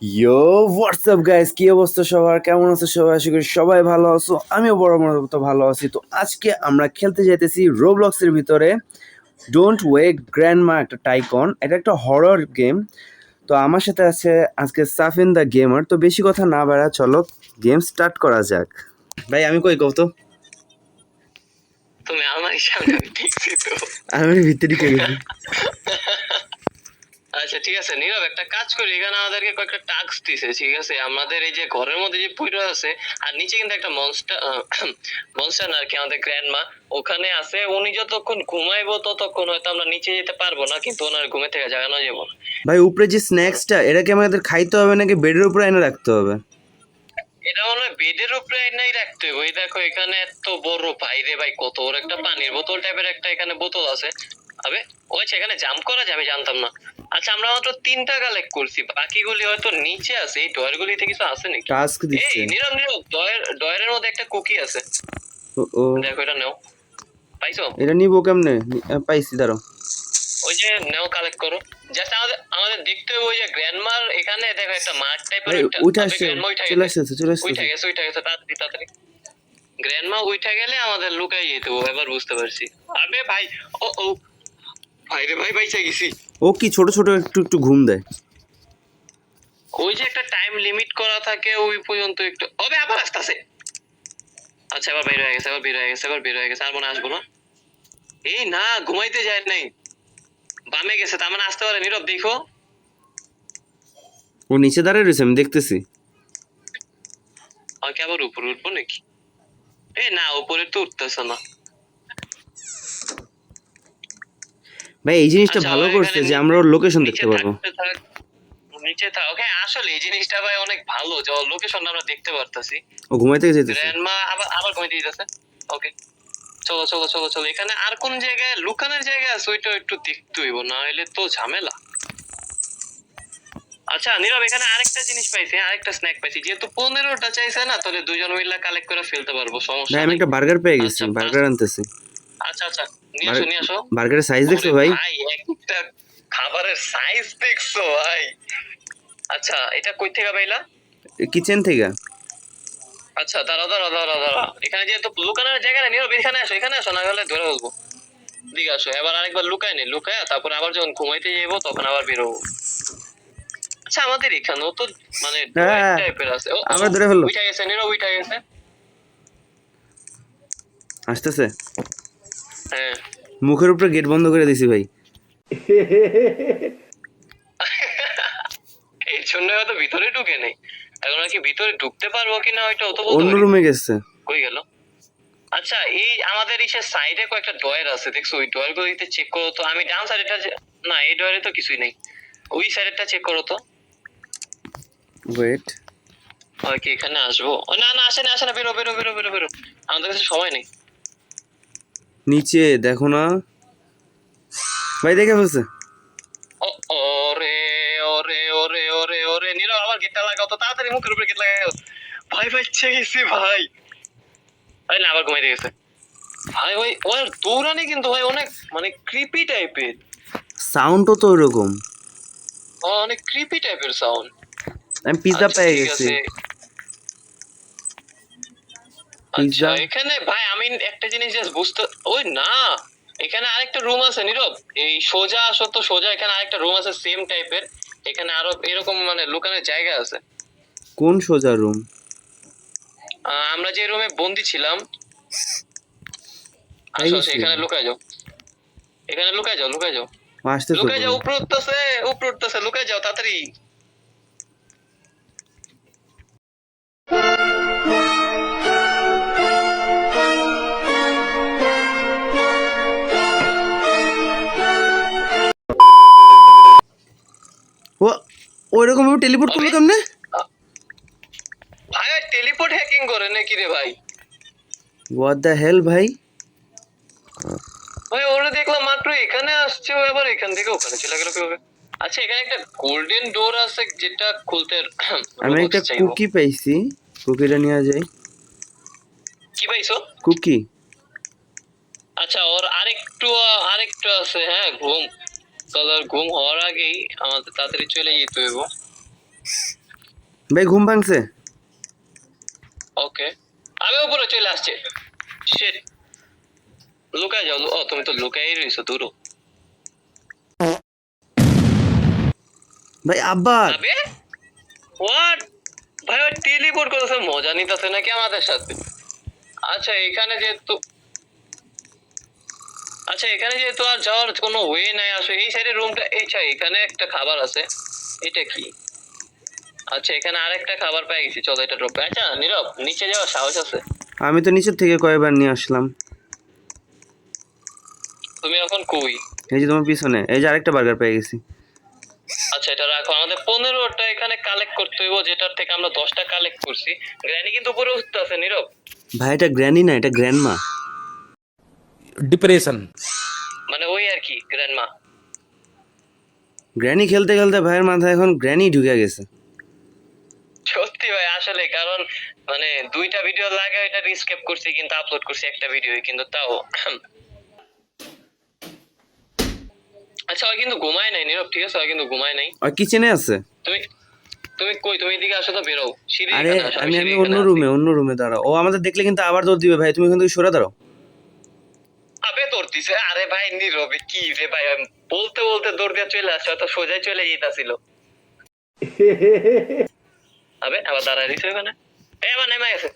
ইয়ো WhatsApp guys, কি অবস্থা সবার? কেমন আছো সবাই? আশা করি সবাই ভালো আছো। আমিও বড় মতো ভালো আছি। তো আজকে আমরা খেলতে যাইতেছি রোবলক্সের ভিতরে ডোন্ট ওয়েক গ্র্যান্ডমা, একটা টাইকন। এটা একটা হরর গেম। তো আমার সাথে আছে আজকে সাফিন দ্য গেমার। তো বেশি কথা না বাড়া, চলো গেম স্টার্ট করা যাক। ভাই আমি কই কও তো? তুমি আমার সামনে আমি দেখছি তো। আমি ভিতরে কে গেছি? আচ্ছা ঠিক আছে নীরব, একটা কাজ করি, এখানে আমাদেরকে কয়েকটা টাস্ক দিছে, ঠিক আছে? আমাদের এই যে ঘরের মধ্যে যে পুরো আছে, আর নিচে কিন্তু একটা মনস্টার মনস্টার আর কি, আমাদের গ্র্যান্ডমা ওখানে আছে। উনি যতক্ষণ ঘুমাইবো ততক্ষণ হয়তো আমরা নিচে যেতে পারবো না, কিন্তু ওনার ঘুমে থেকে জাগানো যাবো না। ভাই উপরে যে স্ন্যাক্সটা, এটা কি আমাদের খাইতে হবে নাকি বেডের উপরে এনে রাখতে হবে? এটা মনে হয় বেডের উপরে নাই রাখতে হবে। ওই দেখো এখানে এত বড়, ভাই রে ভাই, কত বড় একটা পানির বোতল টাইপের একটা এখানে বোতল আছে। আবে ওই এখানে জাম্প করা যায়, আমি জানতাম না। আচ্ছা আমরা মাত্র 3টা কালেক্ট করছি, বাকিগুলি হয়তো নিচে আছে। এই ডয়ের গুলিতে কিছু আছে নাকি? টাস্ক এই দিচ্ছে। নীরব নীরব, ডয়ের মধ্যে একটা কুকি আছে, ও ও, দেখো এটা নেও। পাইছো? এটা নিবো কেমনে? পাইছি, দাঁড়াও। ওই যে নেও, কালেক্ট করো। জাস্ট আমাদের আমাদের দেখতে হবে ওই যে গ্র্যান্ডমার এখানে দেখো একটা মাঠ টাইপের ভাই একটা। উঠে আবে আসছে, গ্র্যান্ডমা উঠে চলে গেছে, আসতেছে, চলে উঠে আসতেছে। গেছে, উঠে গেছে, তাড়াতাড়ি তাড়াতাড়ি। গ্র্যান্ডমা উঠে গেলে আমাদের লুকাই যেতে হবে, এবার বুঝতে পারছি। আবে ভাই, ও ও, ভাই রে ভাই, বাইচা গেছি। ও কি ছোট ছোট একটু একটু ঘুম দেয়? ওই যে একটা টাইম লিমিট করা থাকে ওই পর্যন্ত একটু। ওবে আবার আসতেছে। আচ্ছা এবার বের হয়ে গেছে, এবার বের হয়ে গেছে, এবার বের হয়ে গেছে, আর মনে হয় আসবো না। এই না, ঘুমাইতে যায় নাই, বামে গেছে, তার মানে আসতে পারে। নীরব দেখো। ও নিচে দাঁড়িয়ে রয়েছে, আমি দেখতেছি। আমাকে আবার উপরে উঠবো নাকি? এ না, উপরে তো উঠতেছে না। ভাই এই জিনিসটা আচ্ছা ভালো ও করছে এখানে যে আমরা ওর লোকেশন নিচে দেখতে পারবো। থাকতে থাক, নিচে থাক। ওকে আসলে এই জিনিসটা ভাই অনেক ভালো যে লোকেশনটা আমরা দেখতে পারতাছি। ও ঘুমাইতে যেতেছে। গ্র্যান্ডমা আবার আবার ঘুমাইতে দিতেছে। ওকে চলো চলো চলো চলো, এখানে আর কোন জায়গায় লুকানোর জায়গা আছে ওইটা একটু দেখতে হইব, না হলে তো ঝামেলা। আচ্ছা নীরব, এখানে আরেকটা জিনিস পাইছি, আরেকটা স্ন্যাক পাইছি। যেহেতু 15টা চাইছে না, তাহলে দুজন মিলে কালেক্ট করে ফেলতে পারবো, সমস্যা ভাই আমি নেই। একটা বার্গার পেয়ে গেছি, আচ্ছা বার্গার আনতেছি। আচ্ছা আচ্ছা, নিয়ে আসো নিয়ে আসো। বার্গারের সাইজ দেখছো ওরে ভাই? ভাই, একটা খাবারের সাইজ দেখছো ভাই? আচ্ছা এটা কই থেকে পাইলা? কিচেন থেকে। আচ্ছা দাঁড়া দাঁড়া দাঁড়া দাঁড়া, এখানে যেহেতু লুকানোর জায়গা নেই, নীরব এখানে আসো, এখানে আসো, না হলে ধরে বলবো। দিকে আসো, এবার আরেকবার লুকায় নে, লুকায় তারপরে আবার যখন ঘুমাইতে যাবো তখন আবার বেরোবো। আচ্ছা আমাদের এখানেও তো মানে ডয়ের হ্যাঁ, টাইপের আছে। ও ও, আমরা ধরে ফেললো। উঠে গেছে নীরব, উঠে গেছে। আসতেছে। হ্যাঁ। মুখের উপরে গেট বন্ধ করে দিছি ভাই। এই জন্য হয়তো ভিতরে ঢুকে নেই। এখন আর কি ভিতরে ঢুকতে পারবো কিনা ওইটা অত বলতে অন্য পারি। রুমে গেছে। কই গেল? আচ্ছা এই আমাদের ইসের সাইডে কয়েকটা ডয়ার আছে, দেখছো? ওই ডয়ার গুলিতে চেক করো তো। আমি ডান সাইডেটা না, এই ডয়ারে তো কিছুই নেই। ওই সাইডেরটা চেক করো তো। ওয়েট। আর কি এখানে আসবো? ও না না, আসে না আসে না, বেরো বেরো বেরো বেরো বেরো, আমাদের কাছে সময় নেই। নিচে দেখো না ভাই, দেখে ফেলছে। ও ওরে ওরে ওরে ওরে ওরে, নীরব আবার গেটটা লাগাও তো তাড়াতাড়ি, মুখের উপরে গেট লাগাও। ভাই ভাই গেছি ভাই। ভাই না, আবার ঘুমাইতে গেছে। ভাই ওই ওর দৌড়ানি কিন্তু ভাই অনেক মানে ক্রিপি টাইপের। সাউন্ডও তো ওরকম। অনেক ক্রিপি টাইপের সাউন্ড। আমি পিৎজা আচ্ছা পেয়ে ঠিক গেছি। আছে। আচ্ছা পিৎজা। এখানে ভাই আমি একটা জিনিস জাস্ট বুঝতে, ওই না, এখানে আরেকটা রুম আছে নীরব। এই সোজা আসো তো, সোজা এখানে আরেকটা রুম আছে সেম টাইপের। এখানে আরো এরকম মানে লুকানোর জায়গা আছে। কোন সোজা রুম? আমরা যে রুমে বন্দি ছিলাম। তাই আসো আসো, গেছি। এখানে লুকায় যাও, এখানে লুকায় যাও, লুকায় যাও, আসতেছে লুকায় যাও। উপরে। উপরে উঠতেছে, উপরে উঠতেছে, লুকায় যাও তাড়াতাড়ি। ও ওইরকম ভাবে টেলিপোর্ট করলো কেমনে? ভাই টেলিপোর্ট হ্যাকিং করে নাকি রে ভাই? হোয়াট দ্য হেল ভাই? ভাই ওরা দেখলাম মাত্র এখানে আসছে, ও এবার এখান থেকে ওখানে চলে গেল কিভাবে? আচ্ছা এখানে একটা গোল্ডেন ডোর আছে যেটা খুলতে আমি একটা রোবক্স চাইবো। কুকি পাইছি, কুকিটা নিয়ে যাই। কি পাইছো? কুকি। আচ্ছা ওর আরেকটু আরেকটু আছে। হ্যাঁ ঘুম, কালার ঘুম হওয়ার আগেই আমাদের তাড়াতাড়ি চলে যেতে হইব। ভাই ঘুম ভাঙছে। ওকে, আমি উপরে চলে আসছে। শিট, লুকায় যাও। ও তুমি তো লুকাই রইছো দূর। ভাই আবার আবে হোয়াট ভাই, টেলিপোর্ট করেছে, মজা নিতেছে নাকি আমাদের সাথে? আচ্ছা এখানে যেহেতু আচ্ছা এখানে যেহেতু আর যাওয়ার কোনো ওয়ে নাই, আসলে এই সাইডের রুমটা। আচ্ছা এখানে একটা খাবার আছে, এটা কি? আচ্ছা এখানে আরেকটা খাবার পেয়ে গেছি, চলো এটা ড্রপ। আচ্ছা নীরব, নিচে যাওয়ার সাহস আছে? আমি তো নিচের থেকে কয়েকবার নিয়ে আসলাম। তুমি এখন কই? এই যে তোমার পিছনে, এই যে আরেকটা বার্গার পেয়ে গেছি। আচ্ছা এটা রাখো, আমাদের 15টা এখানে কালেক্ট করতে হইব, যেটার থেকে আমরা 10টা কালেক্ট করছি। গ্র্যানি কিন্তু উপরে উঠতে আছে নীরব। ভাই এটা গ্র্যানি না, এটা গ্র্যান্ডমা। डिप्रेशन। মানে ওই আর কি গ্র্যান্ডমা। গ্র্যানি খেলতে খেলতে ভাইয়ের মাথায় এখন গ্র্যানি ঢুকে গেছে। সত্যি ভাই আসলে, কারণ মানে 2টা ভিডিও লাগে এটা রিস্কেপ করছি, কিন্তু আপলোড করছি একটা ভিডিও, কিন্তু তাও। আচ্ছা ওই কিন্তু ঘুমায় নাই নীরব, ঠিক আছে, ওই কিন্তু ঘুমায় নাই। আর কিচেনে আছে। তুমি তুমি কই? তুমি এদিকে আসো তো, বেরো সিঁড়ি আরে এখানে আসো, আমি সিঁড়ি অন্য এখানে রুমে, আছি। অন্য রুমে দাঁড়াও। ও আমাদের দেখলে কিন্তু আবার দৌড় দিবে ভাই, তুমি কিন্তু সরে দাঁড়াও। আবে দৌড় দিছে, আরে ভাই নীরবে কি রে ভাই, আমি বলতে বলতে দৌড় দিয়ে চলে আসছে, তো সোজাই চলে যেতাছিল। আবে আবার দাঁড়ায় দিছে ওখানে। আবার নেমে গেছে।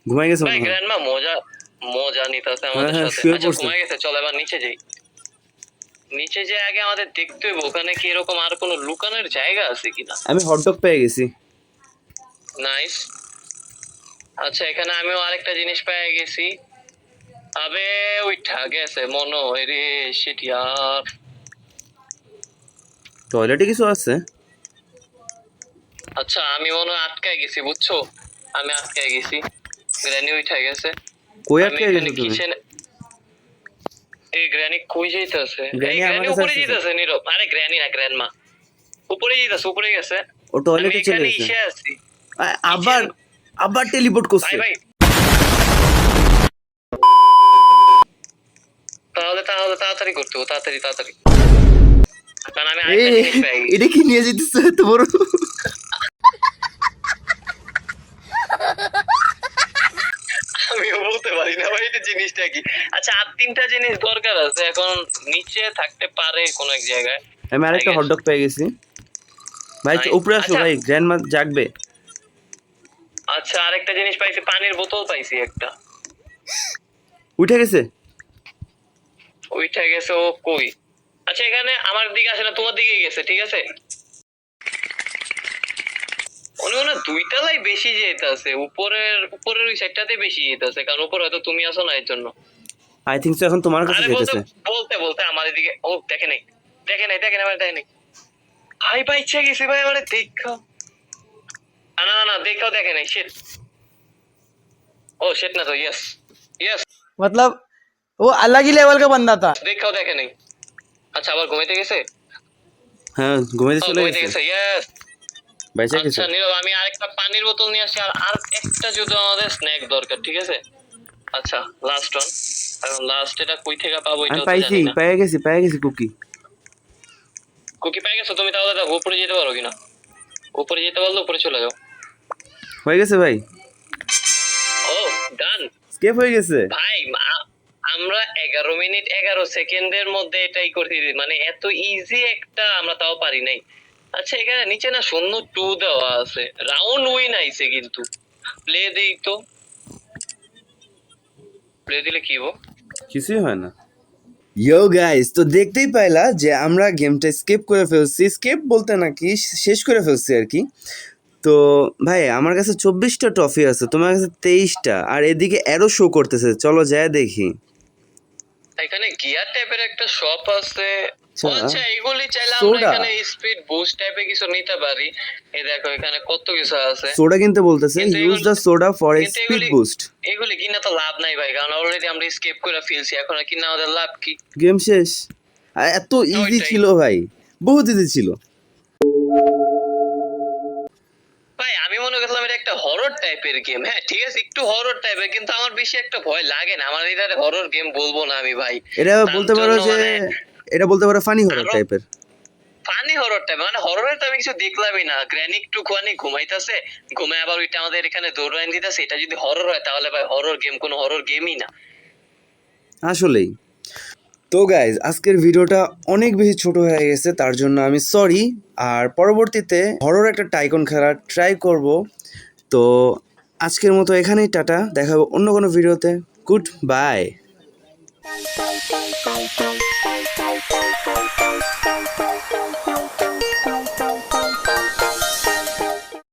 ঘুমাই গেছে ভাই মনে হয়। গ্র্যান্ডমা মজা মজা নিতেছে আমাদের হ্যাঁ, সাথে। শুয়ে আচ্ছা পড়ছে। ঘুমায় গেছে, চল এবার নিচে যাই। নিচে যে আগে আমাদের দেখতে হইব ওখানে কি এরকম আর কোনো লুকানোর জায়গা আছে কিনা। আমি হটডগ পেয়ে গেছি। নাইস। আচ্ছা এখানে আমিও আরেকটা জিনিস পেয়ে গেছি। আবে উইঠা গেছে মনো, রে শিট ইয়ার। টয়লেটে কিছু আছে। আচ্ছা আমি মনে হয় আটকায় গেছি, বুঝছো? আমি আটকায় গেছি, গ্র্যানি উঠা গেছে। কই আমি আটকে এখানে গেছো তুমি? কিচেন। এই গ্র্যানি কই যাইতাছে? এই গ্র্যানি আমার গ্র্যানি কাছে উপরে আসতেছে। যাইতাছে নীরব। আরে গ্র্যানি না, গ্র্যান্ডমা উপরে যাইতাছে, উপরে গেছে। ও আমি টয়লেটে চলে এখানে গেছে। এসে আছি। আবার আবার টেলিপোর্ট ভাই করছে। ভাই, তাহলে তাহলে তাড়াতাড়ি করতে হবে, তাড়াতাড়ি তাড়াতাড়ি, কারণ আমি আরেকটা জিনিস পেয়ে গেছি। এটা কি নিয়ে যেতেছে এত বড়? আমিও বলতে পারি না ভাই এটা জিনিসটা কি। আচ্ছা আর 3টা জিনিস দরকার আছে, এখন নিচে থাকতে পারে কোন এক জায়গায়। আমি আরেকটা I guess. হটডগ পেয়ে গেছি। ভাই Nice. উপরে আসো আচ্ছা ভাই, গ্র্যান্ডমা জাগবে। আচ্ছা আরেকটা জিনিস পাইছি, পানির বোতল পাইছি একটা। উঠে গেছে। ওইটা গেছে ও কই? আচ্ছা এখানে আমার দিকে আসে না, তোমার দিকে গেছে, ঠিক আছে। মনে মনে 2 তলাই বেশি যেতেছে, উপরের ওই সাইডটাতে বেশি যেতেছে, কারণ উপরে হয়তো তুমি আসো না এর জন্য। আই থিংক সো এখন তোমার কাছে আরে বলতে যেতেছে। বলতে বলতে আমার দিকে ও দেখে নাই, দেখে নাই, দেখে নাই, আমার দেখে নাই। ভাই ভাই ইচ্ছা গেছে ভাই, আমার দেখা। না না না, দেখাও দেখে নাই, শিট। ও শিট না তো, ইয়েস ইয়েস, मतलब वो अलग ही लेवल का बंदा था। দেখাও দেখে নাই। আচ্ছা আবার ঘুমাইতে গেছে। হ্যাঁ ঘুমাইতে ও চলে ঘুমাইতে গেছে। গেছে, ইয়েস। বাইসা গেছে। আচ্ছা নীরব, আমি আরেকটা পানির বোতল নিয়ে আসছি, আর আর একটা যদি আমাদের স্ন্যাক দরকার, ঠিক আছে। আচ্ছা লাস্ট ওয়ান, এখন লাস্ট এটা কই থেকে পাবো আমি এটাও তো পাইছি, জানি না। পেয়ে গেছি কুকি। কুকি পেয়ে গেছো তুমি? তাহলে দেখো উপরে যেতে পারো কিনা। উপরে যেতে পারলে উপরে চলে যাও। হয়ে গেছে ভাই, ও ডান। স্কেপ হয়ে গেছে। ভাই আমরা 11 মিনিট 11 সেকেন্ডের মধ্যে এটাই করতে দিই, মানে এত ইজি একটা আমরা তাও পারি নাই। আচ্ছা এখানে নিচে না 02 দেওয়া আছে, রাউন্ড উইন আইছে, কিন্তু প্লে দেই তো, প্লে দিলে কি হবো? কিছুই হয় না। ইয়ো গাইস, তো দেখতেই পাইলা যে আমরা গেমটা স্কেপ করে ফেলছি। স্কেপ বলতে নাকি শেষ করে ফেলছি আর কি। তো ভাই আমার কাছে 24টা ট্রফি আছে, তোমার কাছে 23টা, আর এদিকে অ্যারো শো করতেছে। চলো যায় দেখি। এখানে গিয়ার টাইপের একটা শপ আছে। আচ্ছা। আচ্ছা এগুলি চাইলে আমরা সোডা। এখানে স্পিড বুস্ট টাইপের কিছু নিতে পারি। এই দেখো এখানে কত কিছু আছে। সোডা কিনতে বলতেছে, কিন্তু use the soda for a কিন্তু স্পিড বুস্ট। এগুলি কিনা তো লাভ নাই ভাই, কারণ অলরেডি আমরা স্কেপ করে ফেলছি, এখন আর কিনা আমাদের লাভ কি? গেম শেষ। আর এত ইজি ওইটাই। ছিল ভাই, বহুত ইজি ছিল। ভাই আমি মনে করলাম এটা একটা হরর টাইপের গেম। হ্যাঁ ঠিক আছে, একটু হরর টাইপের, কিন্তু আমার বেশি একটা ভয় লাগে না। আমার এটা হরর গেম বলবো না আমি ভাই। এটা তার বলতে পারো জন্য যে মানে এটা বলতে পারো ফানি হরর আরো- টাইপের। ফানি হরর টাইপ, মানে হররের তো আমি কিছু দেখলামই না। গ্র্যানি একটু ঘুমাইতেছে, ঘুমায় আবার ওইটা আমাদের এখানে দৌড়াইন দিতেছে। এটা যদি হরর হয় তাহলে ভাই হরর গেম কোনো হরর গেমই না। আসলেই। তো গাইজ আজকের ভিডিওটা অনেক বেশি ছোট হয়ে গেছে, তার জন্য আমি সরি। আর পরবর্তীতে হরর একটা টাইকন খেলার ট্রাই করব। তো আজকের মতো এখানেই টাটা, দেখা হবে অন্য কোনো ভিডিওতে। Good bye.